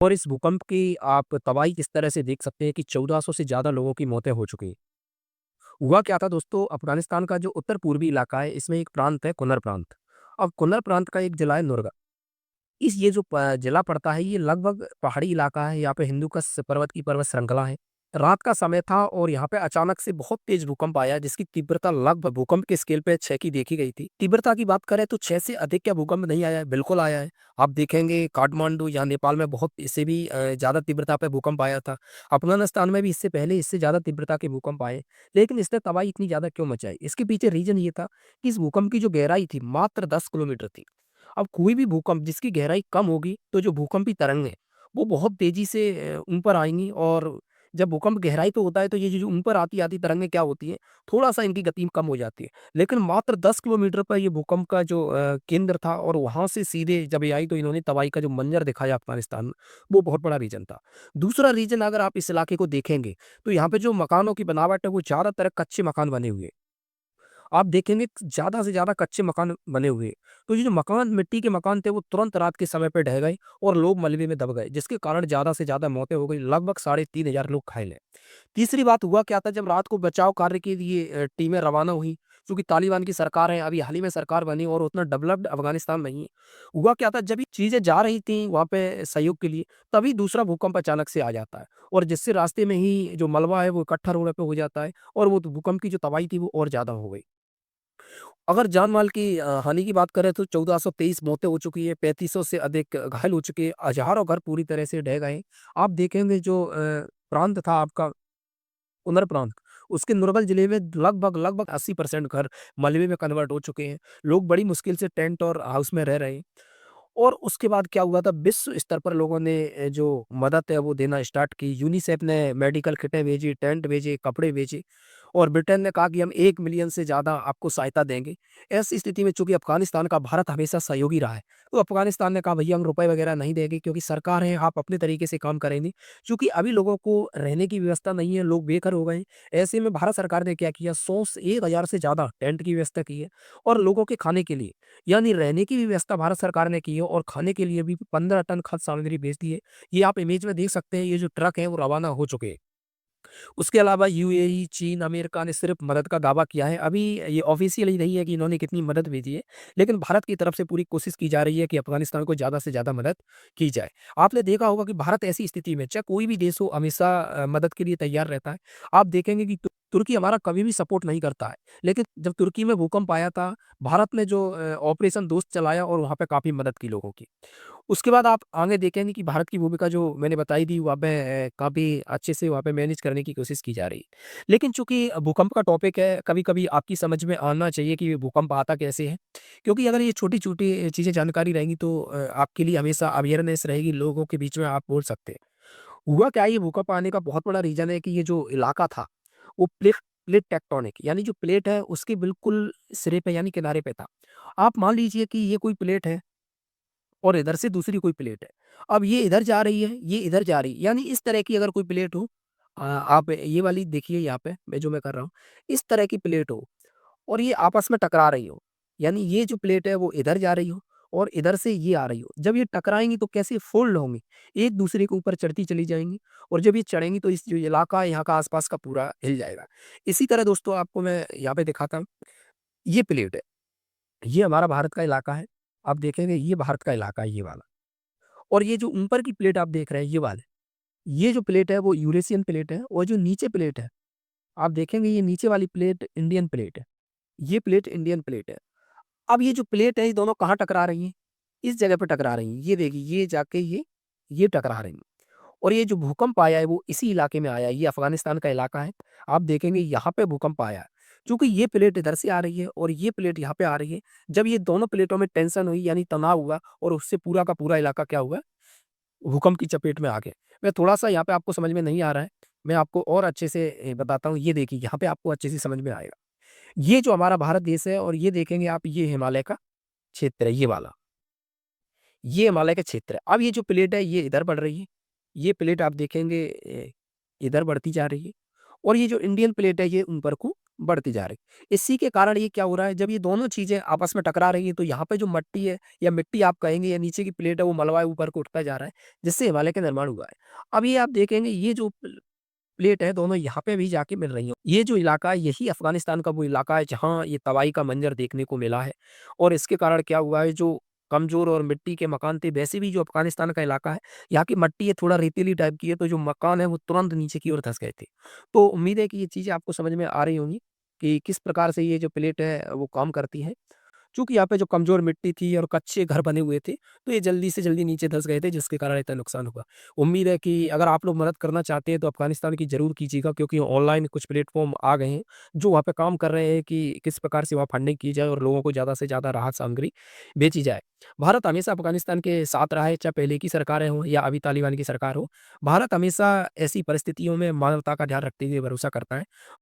और इस भूकंप की आप तबाही इस तरह से देख सकते हैं कि 1400 से ज़्यादा लोगों की मौतें हो चुकी हैं। हुआ क्या था दोस्तों, अफ़गानिस्तान का जो उत्तर-पूर्वी इलाका है, इसमें एक प्रांत है कुनर प्रांत। अब कुनर प्रांत का एक जिला है नुरगा। ये जो जिला पड़ता है, ये लगभग पहाड़ी इलाका है, यहाँ पे हिंदूकुश पर्वत की पर्वत श्रृंखला है। रात का समय था और यहाँ पे अचानक से बहुत तेज़ भूकंप आया, जिसकी तीव्रता लगभग भूकंप के स्केल पे 6 की देखी गई थी। तीव्रता की बात करें तो 6 से अधिक क्या भूकंप नहीं आया है, बिल्कुल आया है। आप देखेंगे काठमांडू या नेपाल में बहुत इससे भी ज़्यादा तीव्रता पे भूकंप आया था। अफ़गानिस्तान में भी इससे पहले इससे ज़्यादा तीव्रता के भूकंप आए, लेकिन इसने तबाही इतनी ज़्यादा क्यों मचाई? इसके पीछे रीज़न ये था कि इस भूकंप की जो गहराई थी, मात्र 10 किलोमीटर थी। अब कोई भी भूकंप जिसकी गहराई कम होगी, तो जो भूकंपी तरंगें, वो बहुत तेज़ी से ऊपर आएँगी और जब भूकंप गहराई पे होता है, तो ये जो ऊपर आती-आती तरंगें क्या होती हैं, थोड़ा-सा इनकी गति कम हो जाती है। लेकिन मात्र 10 किलोमीटर पर ये भूकंप का जो केंद्र था और वहाँ से सीधे जब ये आई, तो इन्होंने तबाही का जो मंज़र दिखाया अफ़गानिस्तान में, वो बहुत बड़ा रीज़न था। दूसरा रीज़न अगर आप इस इलाके को देखेंगे, तो यहाँ पे जो मकानों की बनावट है, वो ज़्यादातर कच्चे मकान बने हुए हैं। आप देखेंगे ज़्यादा से ज़्यादा कच्चे मकान बने हुए हैं। तो ये जो मकान मिट्टी के मकान थे वो तुरंत रात के समय पे ढह गए और लोग मलबे में दब गए, जिसके कारण ज़्यादा से ज़्यादा मौतें हो गई, लगभग 3500 लोग घायल हैं। तीसरी बात हुआ क्या था, जब रात को बचाव कार्य के लिए टीमें रवाना हुई, चूँकि तालिबान की सरकार है, अभी हाल ही में सरकार बनी और उतना डेवलप्ड अफ़गानिस्तान नहीं है। हुआ क्या था, जब ये चीज़ें जा रही थी वहाँ पे सहयोग के लिए, तभी दूसरा भूकंप अचानक से आ जाता है और जिससे रास्ते में ही जो मलबा है वो इकट्ठा रोड पे हो जाता है और वो तो भूकंप की जो तबाही थी वो और ज़्यादा हो गई। अगर जान-माल की हानि की बात करें तो 1423 मौतें हो चुकी है, 3500 से अधिक घायल हो चुके हैं, हज़ारों घर पूरी तरह से ढह गए हैं। आप देखेंगे जो प्रांत था आपका उनर प्रांत, उसके नुरबल जिले में लगभग 80% घर मलबे में कन्वर्ट हो चुके हैं। लोग बड़ी मुश्किल से टेंट और हाउस में रह रहे हैं। और उसके बाद क्या हुआ था, विश्व स्तर पर लोगों ने जो मदद है वो देना स्टार्ट की। यूनिसेफ ने मेडिकल किटें भेजी, टेंट भेजे, कपड़े भेजे और ब्रिटेन ने कहा कि हम 1 मिलियन से ज़्यादा आपको सहायता देंगे। ऐसी स्थिति में चूँकि अफ़गानिस्तान का भारत हमेशा सहयोगी रहा है, तो अफ़गानिस्तान ने कहा भैया हम रुपए वगैरह नहीं देंगे क्योंकि सरकार है, आप अपने तरीके से काम करेंगे। चूँकि अभी लोगों को रहने की व्यवस्था नहीं है, लोग बेघर हो गए हैं। ऐसे में भारत सरकार ने क्या किया, 100 से 1000 से ज़्यादा टेंट की व्यवस्था की है और लोगों के खाने के लिए यानी रहने की भी व्यवस्था भारत सरकार ने की है और खाने के लिए भी 15 टन खाद्य सामग्री भेज दी है। ये आप इमेज में देख सकते हैं, ये जो ट्रक हैं वो रवाना हो चुके हैं। उसके अलावा यूएई, चीन, अमेरिका ने सिर्फ मदद का दावा किया है। अभी ये ऑफ़िशियली नहीं है कि इन्होंने कितनी मदद भेजी है, लेकिन भारत की तरफ से पूरी कोशिश की जा रही है कि अफ़गानिस्तान को ज़्यादा से ज़्यादा मदद की जाए। आपने देखा होगा कि भारत ऐसी स्थिति में चाहे कोई भी देश हो हमेशा मदद के लिए तैयार रहता है। आप देखेंगे कि तुर्की हमारा कभी भी सपोर्ट नहीं करता है, लेकिन जब तुर्की में भूकंप आया था, भारत ने जो ऑपरेशन दोस्त चलाया और वहाँ पे काफ़ी मदद की लोगों की। उसके बाद आप आगे देखेंगे कि भारत की भूमिका जो मैंने बताई थी वहाँ पे काफ़ी अच्छे से वहाँ पे मैनेज करने की कोशिश की जा रही है। लेकिन चूँकि भूकंप का टॉपिक है, कभी-कभी आपकी समझ में आना चाहिए कि भूकंप आता कैसे है? क्योंकि अगर ये छोटी-छोटी चीज़ें जानकारी रहेंगी तो आपके लिए हमेशा अवेयरनेस रहेगी, लोगों के बीच में आप बोल सकते हैं। हुआ क्या है, ये भूकंप आने का बहुत बड़ा रीज़न है कि ये जो इलाका था, वो प्लेट प्लेट टेक्टोनिक यानी जो प्लेट है उसके बिल्कुल सिरे पे यानी किनारे पे था। आप मान लीजिए कि ये कोई प्लेट है और इधर से दूसरी कोई प्लेट है। अब ये इधर जा रही है, ये इधर जा रही है, यानी इस तरह की अगर कोई प्लेट हो आप ये वाली देखिए यहाँ पे मैं कर रहा हूँ, इस तरह की प्लेट हो और ये आपस में टकरा रही हो, यानी ये जो प्लेट है वो इधर जा रही हो और इधर से ये आ रही हो। जब ये टकराएँगी तो कैसे फ़ोल्ड होंगी, एक दूसरे के ऊपर चढ़ती चली जाएँगी और जब ये चढ़ेंगी तो इस जो इलाका है यहाँ का आस-पास का पूरा हिल जाएगा। इसी तरह दोस्तों आपको मैं यहाँ पे दिखाता हूँ, ये प्लेट है, ये हमारा भारत का इलाका है। आप देखेंगे ये भारत का इलाका है ये वाला। और ये जो ऊपर की प्लेट आप देख रहे हैं ये वाले, ये जो प्लेट है वो यूरेशियन प्लेट है और जो नीचे प्लेट है, आप देखेंगे ये नीचे वाली प्लेट इंडियन प्लेट है। ये प्लेट इंडियन प्लेट है। अब ये जो प्लेट है ये दोनों कहाँ टकरा रही हैं? इस जगह पे टकरा रही हैं। ये देखिए ये जाके ये टकरा रही हैं। और ये जो भूकंप आया है वो इसी इलाके में आया है। ये अफ़गानिस्तान का इलाका है। आप देखेंगे यहाँ पे भूकंप आया है। चूँकि ये प्लेट इधर से आ रही है और ये प्लेट यहाँ पे आ रही है। जब ये दोनों प्लेटों में टेंशन हुई यानी तनाव हुआ और उससे पूरा का पूरा इलाका क्या हुआ? भूकंप की चपेट में आ गए। मैं थोड़ा-सा यहाँ पे आपको समझ में नहीं आ रहा है, मैं आपको और अच्छे से बताता हूँ, ये देखिए यहाँ पे आपको अच्छे से समझ में आएगा। ये जो हमारा भारत देश है और ये देखेंगे आप ये हिमालय का क्षेत्र है, ये वाला। ये हिमालय का क्षेत्र है। अब ये जो प्लेट है ये इधर बढ़ रही है, ये प्लेट आप देखेंगे इधर बढ़ती जा रही है और ये जो इंडियन प्लेट है ये ऊपर को बढ़ती जा रही है। इसी के कारण ये क्या हो रहा है, जब ये दोनों चीज़ें आपस में टकरा रही हैं तो यहाँ पे जो मट्टी है या मिट्टी आप कहेंगे या नीचे की प्लेट है वो मलबा ऊपर को उठता जा रहा है, जिससे हिमालय का निर्माण हुआ है। अब ये आप देखेंगे ये जो प्लेट है दोनों यहाँ पे भी जाके मिल रही हैं। ये जो इलाका है यही अफ़गानिस्तान का वो इलाका है जहाँ ये तबाही का मंज़र देखने को मिला है और इसके कारण क्या हुआ है, जो कमज़ोर और मिट्टी के मकान थे वैसे भी जो अफ़गानिस्तान का इलाका है, यहाँ की मिट्टी है थोड़ा रेतीली टाइप की है, तो जो मकान है वो तुरंत नीचे की ओर धँस गए थे। तो उम्मीद है कि ये चीज़ें आपको समझ में आ रही होंगी कि किस प्रकार से ये जो प्लेट है वो काम करती है। चूँकि यहाँ पे जो कमज़ोर मिट्टी थी और कच्चे घर बने हुए थे, तो ये जल्दी से जल्दी नीचे धँस गए थे जिसके कारण इतना नुकसान हुआ। उम्मीद है कि अगर आप लोग मदद करना चाहते हैं तो अफ़गानिस्तान की ज़रूर कीजिएगा, क्योंकि ऑनलाइन कुछ प्लेटफ़ॉर्म आ गए हैं, जो वहाँ पे काम कर रहे हैं कि किस प्रकार से वहाँ फंडिंग की जाए और लोगों को ज़्यादा से ज़्यादा राहत सामग्री बेची जाए। भारत हमेशा अफ़गानिस्तान के साथ रहा है, चाहे पहले की सरकारें हों या अभी तालिबान की सरकार हो। भारत हमेशा ऐसी परिस्थितियों में मानवता का ध्यान रखते हुए भरोसा करता है